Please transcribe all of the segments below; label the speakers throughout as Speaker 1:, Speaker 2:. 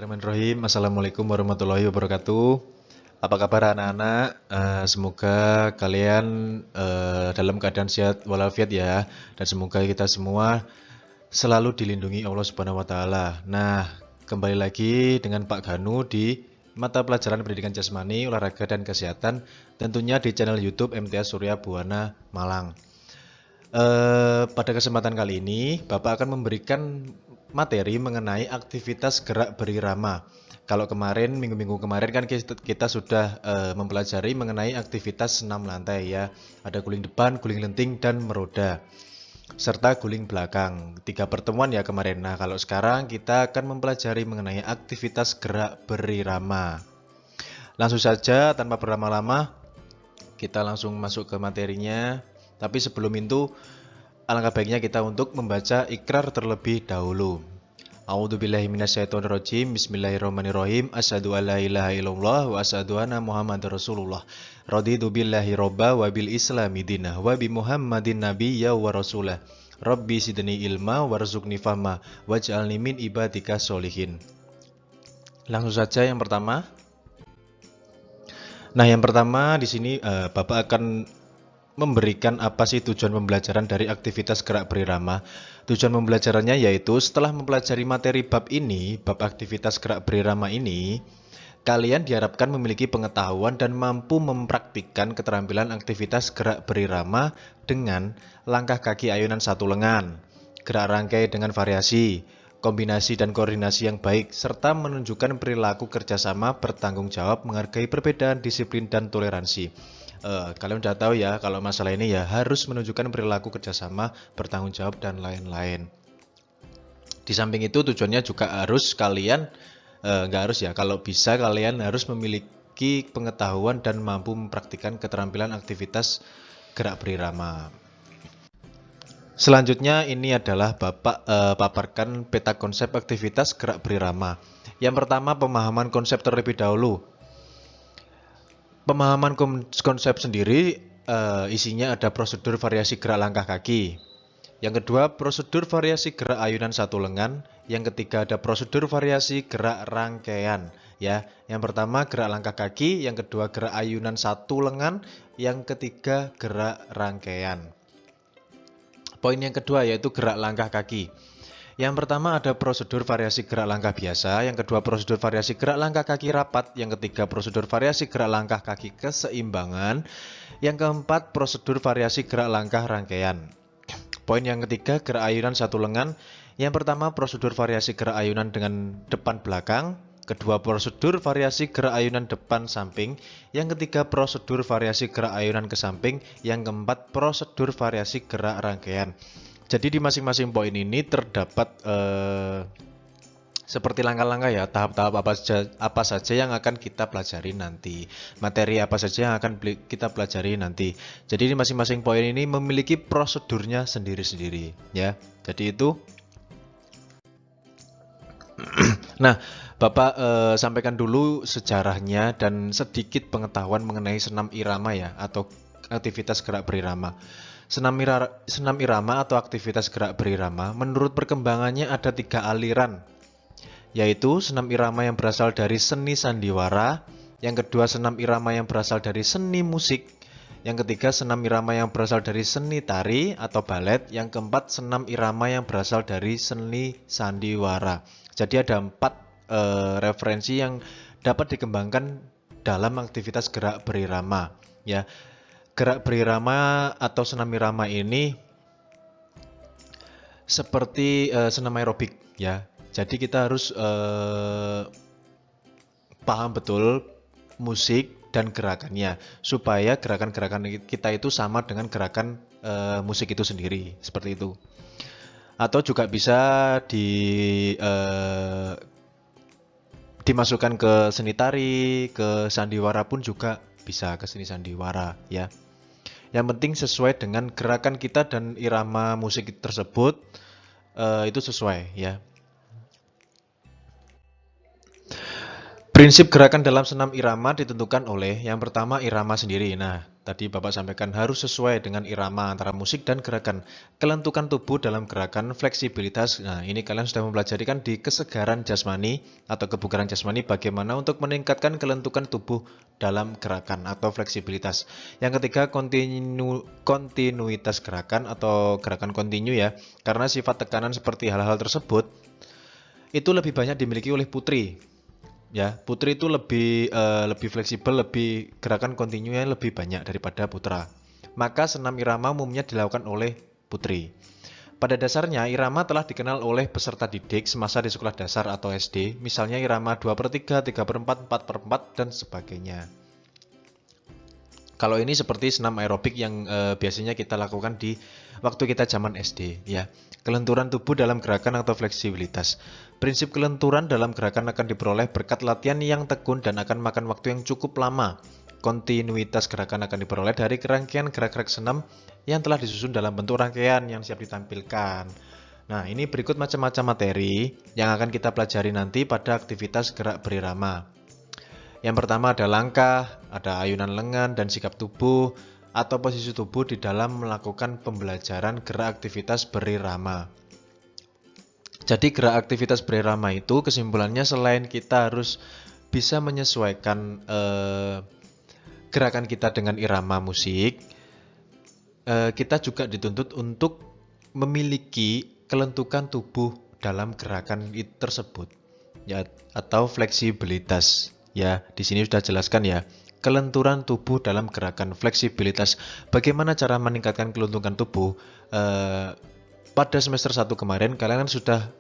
Speaker 1: Bismillahirrahmanirrahim. Assalamualaikum warahmatullahi wabarakatuh. Apa kabar anak-anak? Semoga kalian dalam keadaan sehat walafiat ya. Dan semoga kita semua selalu dilindungi Allah Subhanahu wa taala. Nah, kembali lagi dengan Pak Ganu di mata pelajaran pendidikan jasmani, olahraga dan kesehatan, tentunya di channel YouTube MTS Surya Buana Malang. Pada kesempatan kali ini, Bapak akan memberikan materi mengenai aktivitas gerak berirama. Kalau kemarin, minggu-minggu kemarin kan kita sudah mempelajari mengenai aktivitas senam lantai ya. Ada guling depan, guling lenting, dan meroda. Serta guling belakang. 3 pertemuan ya kemarin. Nah, kalau sekarang kita akan mempelajari mengenai aktivitas gerak berirama. Langsung saja, tanpa berlama-lama, kita langsung masuk ke materinya. Tapi sebelum itu, alangkah baiknya kita untuk membaca ikrar terlebih dahulu. A'udzubillahi minasyaitonirrajim. Bismillahirrahmanirrahim. Asyhadu alla ilaha illallah wa asyhadu anna Muhammadar Rasulullah. Raditu billahi robba wa bil islami dinah wa bi Muhammadin nabiyya wa rasulah. Rabbi sidni ilma warzuqni fahma waj'alni min ibadika sholihin. Langsung saja yang pertama. Nah, yang pertama di sini Bapak akan memberikan apa sih tujuan pembelajaran dari aktivitas gerak berirama. Tujuan pembelajarannya yaitu setelah mempelajari materi bab ini, bab aktivitas gerak berirama ini, kalian diharapkan memiliki pengetahuan dan mampu mempraktikkan keterampilan aktivitas gerak berirama dengan langkah kaki ayunan satu lengan, gerak rangkai dengan variasi, kombinasi dan koordinasi yang baik, serta menunjukkan perilaku kerjasama, bertanggung jawab, menghargai perbedaan, disiplin, dan toleransi. Kalian udah tahu ya kalau masalah ini ya harus menunjukkan perilaku kerjasama, bertanggung jawab, dan lain-lain. Di samping itu tujuannya juga harus kalian nggak harus ya, kalau bisa kalian harus memiliki pengetahuan dan mampu mempraktikkan keterampilan aktivitas gerak berirama. Selanjutnya ini adalah Bapak paparkan peta konsep aktivitas gerak berirama. Yang pertama, pemahaman konsep terlebih dahulu. Pemahaman konsep sendiri isinya ada prosedur variasi gerak langkah kaki. Yang kedua, prosedur variasi gerak ayunan satu lengan. Yang ketiga, ada prosedur variasi gerak rangkaian. Ya, yang pertama gerak langkah kaki, yang kedua gerak ayunan satu lengan, yang ketiga gerak rangkaian. Poin yang kedua yaitu gerak langkah kaki. Yang pertama ada prosedur variasi gerak langkah biasa, yang kedua prosedur variasi gerak langkah kaki rapat, yang ketiga prosedur variasi gerak langkah kaki keseimbangan, yang keempat prosedur variasi gerak langkah rangkaian. Poin yang ketiga gerak ayunan satu lengan. Yang pertama prosedur variasi gerak ayunan dengan depan belakang, kedua prosedur variasi gerak ayunan depan samping, yang ketiga prosedur variasi gerak ayunan ke samping, yang keempat prosedur variasi gerak rangkaian. Jadi di masing-masing poin ini terdapat seperti langkah-langkah ya, tahap-tahap apa saja yang akan kita pelajari nanti, materi apa saja yang akan kita pelajari nanti. Jadi di masing-masing poin ini memiliki prosedurnya sendiri-sendiri ya. Jadi itu. Nah, Bapak sampaikan dulu sejarahnya dan sedikit pengetahuan mengenai senam irama ya, atau aktivitas gerak berirama. Senam irama atau aktivitas gerak berirama menurut perkembangannya ada 3 aliran, yaitu senam irama yang berasal dari seni sandiwara, yang kedua senam irama yang berasal dari seni musik, yang ketiga senam irama yang berasal dari seni tari atau balet, yang keempat senam irama yang berasal dari seni sandiwara. Jadi ada 4 referensi yang dapat dikembangkan dalam aktivitas gerak berirama ya. Gerak berirama atau senam irama ini seperti senam aerobik ya. Jadi kita harus paham betul musik dan gerakannya supaya gerakan-gerakan kita itu sama dengan gerakan musik itu sendiri, seperti itu. Atau juga bisa dimasukkan ke seni tari, ke sandiwara pun juga bisa, ke seni sandiwara ya. Yang penting sesuai dengan gerakan kita dan irama musik tersebut itu sesuai ya. Prinsip gerakan dalam senam irama ditentukan oleh yang pertama irama sendiri. Nah, tadi Bapak sampaikan harus sesuai dengan irama antara musik dan gerakan. Kelentukan tubuh dalam gerakan, fleksibilitas. Nah, ini kalian sudah mempelajari kan di kesegaran jasmani atau kebugaran jasmani bagaimana untuk meningkatkan kelentukan tubuh dalam gerakan atau fleksibilitas. Yang ketiga kontinuitas gerakan atau gerakan kontinu ya. Karena sifat tekanan seperti hal-hal tersebut itu lebih banyak dimiliki oleh putri. Ya, putri itu lebih fleksibel, lebih gerakan kontinunya lebih banyak daripada putra. Maka senam irama umumnya dilakukan oleh putri. Pada dasarnya, irama telah dikenal oleh peserta didik semasa di sekolah dasar atau SD, misalnya irama 2/3, 3/4, 4/4, dan sebagainya. Kalau ini seperti senam aerobik yang biasanya kita lakukan di waktu kita zaman SD, ya. Kelenturan tubuh dalam gerakan atau fleksibilitas. Prinsip kelenturan dalam gerakan akan diperoleh berkat latihan yang tekun dan akan makan waktu yang cukup lama. Kontinuitas gerakan akan diperoleh dari rangkaian gerak-gerak senam yang telah disusun dalam bentuk rangkaian yang siap ditampilkan. Nah, ini berikut macam-macam materi yang akan kita pelajari nanti pada aktivitas gerak berirama. Yang pertama ada langkah, ada ayunan lengan dan sikap tubuh atau posisi tubuh di dalam melakukan pembelajaran gerak aktivitas berirama. Jadi gerak aktivitas berirama itu kesimpulannya selain kita harus bisa menyesuaikan gerakan kita dengan irama musik, kita juga dituntut untuk memiliki kelentukan tubuh dalam gerakan tersebut, ya, atau fleksibilitas. Ya, di sini sudah jelaskan ya. Kelenturan tubuh dalam gerakan, fleksibilitas. Bagaimana cara meningkatkan kelenturan tubuh? Pada semester 1 kemarin kalian sudah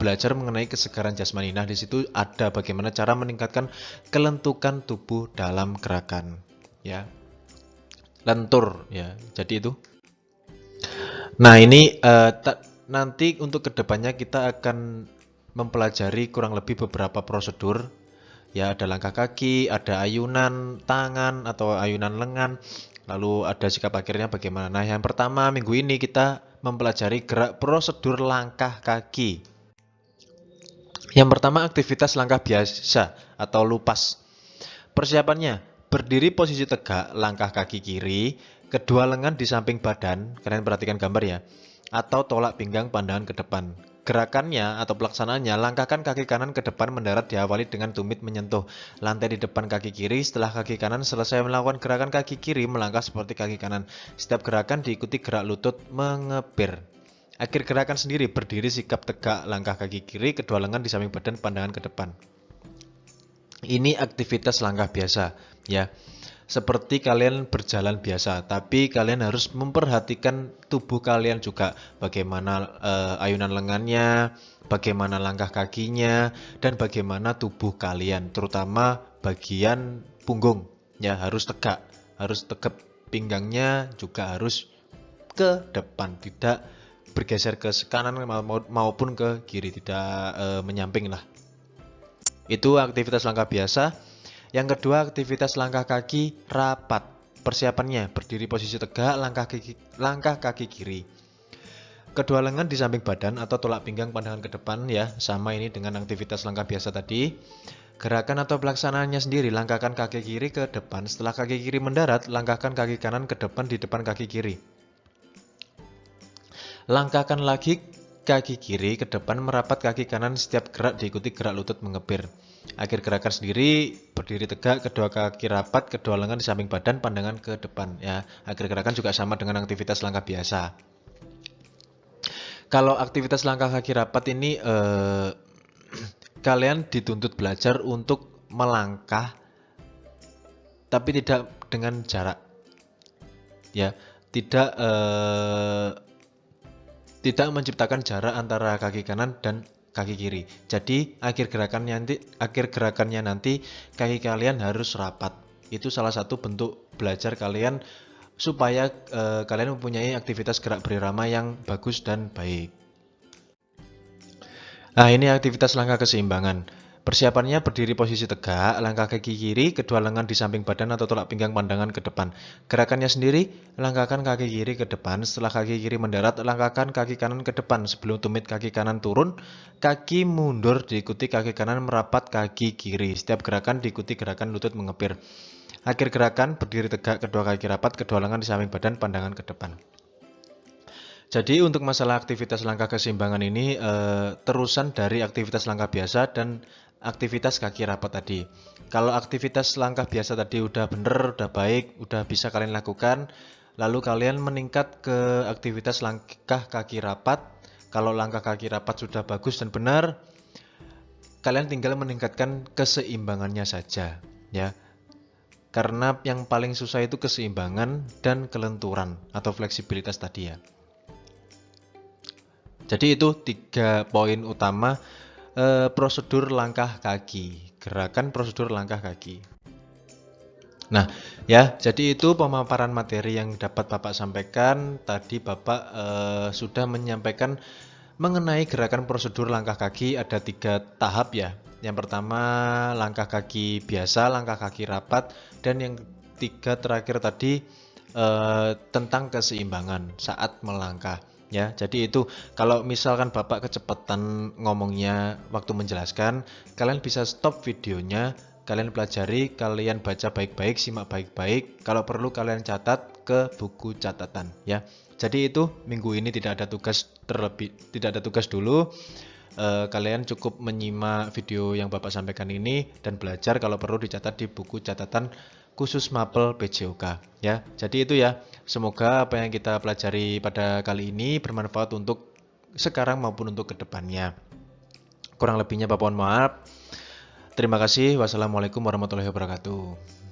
Speaker 1: belajar mengenai kesegaran jasmani. Nah, di situ ada bagaimana cara meningkatkan kelentukan tubuh dalam gerakan, ya. Lentur, ya. Jadi itu. Nah, ini nanti untuk kedepannya kita akan mempelajari kurang lebih beberapa prosedur. Ya, ada langkah kaki, ada ayunan tangan atau ayunan lengan, lalu ada sikap akhirnya bagaimana. Nah, yang pertama minggu ini kita mempelajari gerak prosedur langkah kaki. Yang pertama aktivitas langkah biasa atau lupas. Persiapannya, berdiri posisi tegak, langkah kaki kiri, kedua lengan di samping badan, kalian perhatikan gambar ya, atau tolak pinggang pandangan ke depan. Gerakannya atau pelaksanaannya, langkahkan kaki kanan ke depan mendarat diawali dengan tumit menyentuh lantai di depan kaki kiri. Setelah kaki kanan selesai melakukan gerakan kaki kiri, melangkah seperti kaki kanan. Setiap gerakan diikuti gerak lutut mengebir. Akhir gerakan sendiri, berdiri sikap tegak, langkah kaki kiri, kedua lengan di samping badan, pandangan ke depan. Ini aktivitas langkah biasa, ya. Seperti kalian berjalan biasa, tapi kalian harus memperhatikan tubuh kalian juga, bagaimana ayunan lengannya, bagaimana langkah kakinya, dan bagaimana tubuh kalian, terutama bagian punggung, ya, harus tegak, harus tegap, pinggangnya juga harus ke depan, tidak bergeser ke kanan maupun ke kiri, tidak menyamping lah. Itu aktivitas langkah biasa. Yang kedua, aktivitas langkah kaki rapat. Persiapannya, berdiri posisi tegak, langkah kaki kiri. Kedua lengan di samping badan atau tolak pinggang pandangan ke depan, ya. Sama ini dengan aktivitas langkah biasa tadi. Gerakan atau pelaksanaannya sendiri, langkahkan kaki kiri ke depan. Setelah kaki kiri mendarat, langkahkan kaki kanan ke depan di depan kaki kiri. Langkahkan lagi kaki kiri ke depan merapat kaki kanan, setiap gerak diikuti gerak lutut mengebir. Akhir gerakan sendiri, berdiri tegak, kedua kaki rapat, kedua lengan di samping badan, pandangan ke depan, ya. Akhir gerakan juga sama dengan aktivitas langkah biasa. Kalau aktivitas langkah kaki rapat ini kalian dituntut belajar untuk melangkah tapi tidak dengan jarak, ya. Tidak menciptakan jarak antara kaki kanan dan kaki kiri. Jadi akhir gerakannya nanti kaki kalian harus rapat. Itu salah satu bentuk belajar kalian supaya kalian mempunyai aktivitas gerak berirama yang bagus dan baik. Nah, ini aktivitas langkah keseimbangan. Persiapannya berdiri posisi tegak, langkah kaki kiri, kedua lengan di samping badan atau tolak pinggang pandangan ke depan. Gerakannya sendiri, langkahkan kaki kiri ke depan, setelah kaki kiri mendarat, langkahkan kaki kanan ke depan. Sebelum tumit kaki kanan turun, kaki mundur diikuti kaki kanan merapat kaki kiri. Setiap gerakan diikuti gerakan lutut mengepir. Akhir gerakan, berdiri tegak, kedua kaki rapat, kedua lengan di samping badan, pandangan ke depan. Jadi untuk masalah aktivitas langkah keseimbangan ini terusan dari aktivitas langkah biasa dan aktivitas kaki rapat tadi. Kalau aktivitas langkah biasa tadi udah bener, udah baik, udah bisa kalian lakukan, lalu kalian meningkat ke aktivitas langkah kaki rapat. Kalau langkah kaki rapat sudah bagus dan benar, kalian tinggal meningkatkan keseimbangannya saja, ya. Karena yang paling susah itu keseimbangan dan kelenturan atau fleksibilitas tadi ya. Jadi itu 3 poin utama prosedur langkah kaki, gerakan prosedur langkah kaki. Nah, ya, jadi itu pemaparan materi yang dapat Bapak sampaikan. Tadi Bapak sudah menyampaikan mengenai gerakan prosedur langkah kaki ada 3 tahap ya. Yang pertama langkah kaki biasa, langkah kaki rapat, dan yang 3 terakhir tadi tentang keseimbangan saat melangkah. Ya, jadi itu kalau misalkan Bapak kecepatan ngomongnya waktu menjelaskan, kalian bisa stop videonya, kalian pelajari, kalian baca baik-baik, simak baik-baik. Kalau perlu kalian catat ke buku catatan ya. Jadi itu minggu ini tidak ada tugas dulu. Kalian cukup menyimak video yang Bapak sampaikan ini dan belajar, kalau perlu dicatat di buku catatan khusus Mapel PJOK ya. Jadi itu ya. Semoga apa yang kita pelajari pada kali ini bermanfaat untuk sekarang maupun untuk kedepannya. Kurang lebihnya Bapak mohon maaf. Terima kasih. Wassalamualaikum warahmatullahi wabarakatuh.